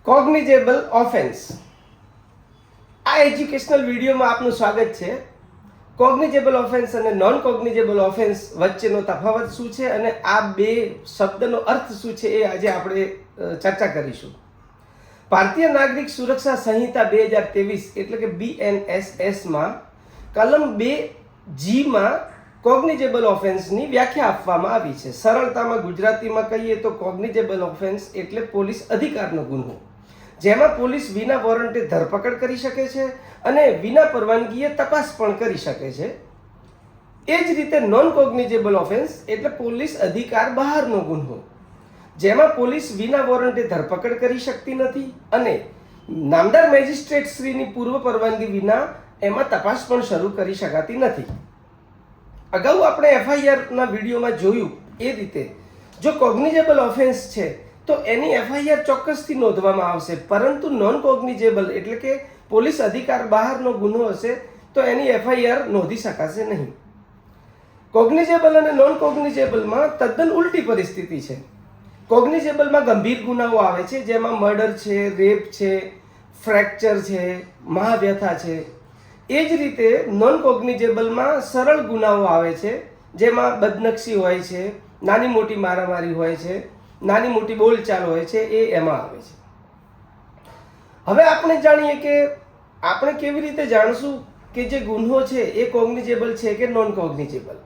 Cognizable offence. આ educational વિડીયોમાં આપનું સ્વાગત છે. કોગ્નિઝેબલ ઓફેન્સ અને નોન કોગ્નિઝેબલ ઓફેન્સ વચ્ચેનો તફાવત શું છે અને આ બે શબ્દનો અર્થ શું છે એ આજે આપણે ચર્ચા કરીશું. ભારતીય નાગરિક સુરક્ષા સંહિતા 2023 એટલે કે BNSSમાં કલમ 2G કોગ્નિઝેબલ ઓફેન્સની વ્યાખ્યા આપવામાં આવી છે. સરળતામાં ગુજરાતીમાં કહીએ તો કોગ્નિઝેબલ ઓફેન્સ એટલે પોલીસ અધિકારનો ગુનો, જેમાં પોલીસ વિના વોરંટે ધરપકડ કરી શકે છે અને વિના પરવાનગીએ તપાસ પણ કરી શકે છે. એ જ રીતે નોન કોગ્નિઝેબલ ઓફેન્સ એટલે પોલીસ અધિકાર બહારનો ગુનો, જેમાં પોલીસ વિના વોરંટે ધરપકડ કરી શકતી નથી અને નામદાર મેજિસ્ટ્રેટ શ્રીની પૂર્વ પરવાનગી વિના એમાં તપાસ પણ શરૂ કરી શકાતી નથી. અગાઉ આપણે FIRના વિડીયોમાં જોયું એ રીતે જો કોગ્નિઝેબલ ઓફેન્સ છે તો એની FIR ચોક્કસથી નોંધવામાં આવશે, પરંતુ નોન કોગ્નિઝેબલ એટલે કે પોલીસ અધિકાર બહારનો ગુનો હશે તો એની FIR નોંધી શકાશે નહીં. કોગ્નિઝેબલ અને નોન કોગ્નિઝેબલમાં તદ્દન ઉલટી પરિસ્થિતિ છે. કોગ્નિઝેબલમાં ગંભીર ગુનાઓ આવે છે, જેમાં મર્ડર છે, રેપ છે, ફ્રેક્ચર છે, મહાવ્યથા છે. એ જ રીતે નોન કોગ્નિઝેબલમાં સરળ ગુનાઓ આવે છે, જેમાં બદનક્ષી હોય છે, નાની મોટી મારામારી હોય છે, નાની મોટી બોલચાલ હોય છે, એ એમાં આવે છે. હવે આપણે જાણીએ કે આપણે કેવી રીતે જાણશું કે જે ગુનો છે એ કોગ્નિઝેબલ છે કે નોન કોગ્નિઝેબલ.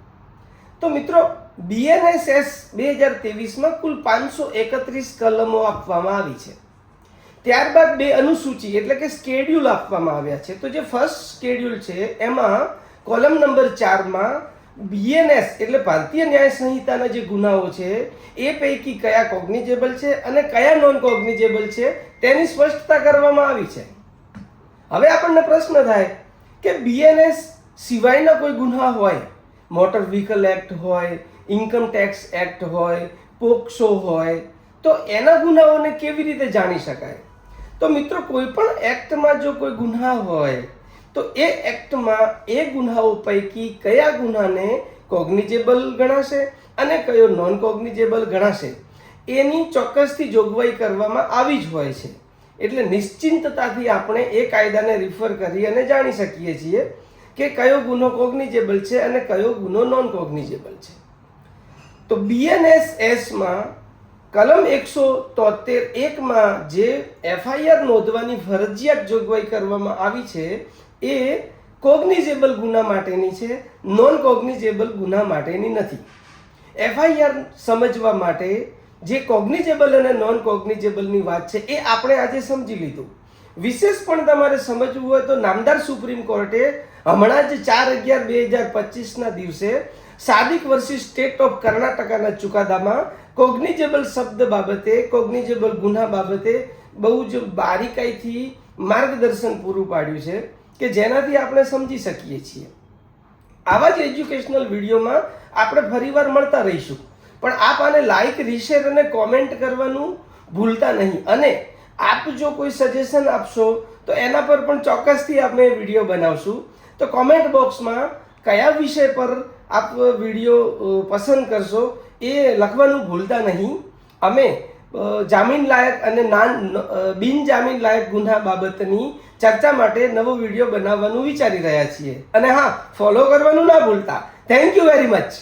તો મિત્રો, BNSS 2023માં કુલ 531 કલમો આપવામાં આવી છે. ત્યારબાદ બે અનુસૂચિ એટલે કે સ્કેડ્યુલ આપવામાં આવ્યા છે. તો જે ફર્સ્ટ સ્કેડ્યુલ છે એમાં કોલમ નંબર 4માં BNS એટલે ભારતીય ન્યાય સંહિતાના જે ગુનાઓ છે એ પૈકી કયા કોગ્નિઝેબલ છે અને કયા નોન કોગ્નિઝેબલ છે તેની સ્પષ્ટતા કરવામાં આવી છે. હવે આપણને પ્રશ્ન થાય કે BNS સિવાયના કોઈ ગુના હોય, મોટર વ્હીકલ એક્ટ હોય, ઇન્કમ ટેક્સ એક્ટ હોય, પોક્સો હોય, તો એના ગુનાઓને કેવી રીતે જાણી શકાય? તો મિત્રો, કોઈ પણ એક્ટમાં જો કોઈ ગુના હોય તો એ એક્ટમાં એ ગુનાઓ પૈકી કયા ગુનાને કોગ્નિઝેબલ ગણાશે અને કયો નોન કોગ્નિઝેબલ ગણાશે એની ચોક્કસથી જોગવાઈ કરવામાં આવી જ હોય છે. એટલે નિશ્ચિંતતાથી આપણે એ કાયદાને રિફર કરી અને જાણી શકીએ છીએ કે કયો ગુનો કોગ્નિઝેબલ છે અને કયો ગુનો નોન કોગ્નિઝેબલ છે. તો BNSSમાં કલમ 173(1) જે FIR નોંધવાની ફરજિયાત જોગવાઈ કરવામાં આવી છે એ કોગ્નિઝેબલ ગુના માટેની છે, નોન કોગ્નિઝેબલ ગુના માટેની નથી. FIR સમજવા માટે જે કોગ્નિઝેબલ અને નોન કોગ્નિઝેબલની વાત છે એ આપણે આજે સમજી લીધું. વિશેષ પણ તમારે સમજવું હોય તો નામદાર સુપ્રીમ કોર્ટે હમણાં જ 4/11/2025ના દિવસે સાદિક વર્સિસ સ્ટેટ ઓફ કર્ણાટકાના ચુકાદામાં કોગ્નિઝેબલ શબ્દ બાબતે, કોગ્નિઝેબલ ગુના બાબતે બહુ જ બારીકાઈથી માર્ગદર્શન પૂરું પાડ્યું છે કે જેનાથી આપણે સમજી શકીએ છીએ. આવા જ એજ્યુકેશનલ વિડીયોમાં આપણે ફરીવાર મળતા રહીશું, પણ આપ આને લાઈક, રીશેર અને કોમેન્ટ કરવાનું ભૂલતા નહીં. અને આપ જો કોઈ સજેશન આપશો તો એના પર પણ ચોક્કસથી આપણે વિડીયો બનાવશું. તો કોમેન્ટ બોક્સમાં કયા વિષય પર આપ વિડીયો પસંદ કરશો એ લખવાનું ભૂલતા નહીં. અમે જામીન લાયક અને બિન જામીન લાયક ગુના બાબતની ચર્ચા માટે નવો વિડીયો બનાવવાનું વિચારી રહ્યા છીએ. અને હા, ફોલો કરવાનું ના ભૂલતા. Thank you very much.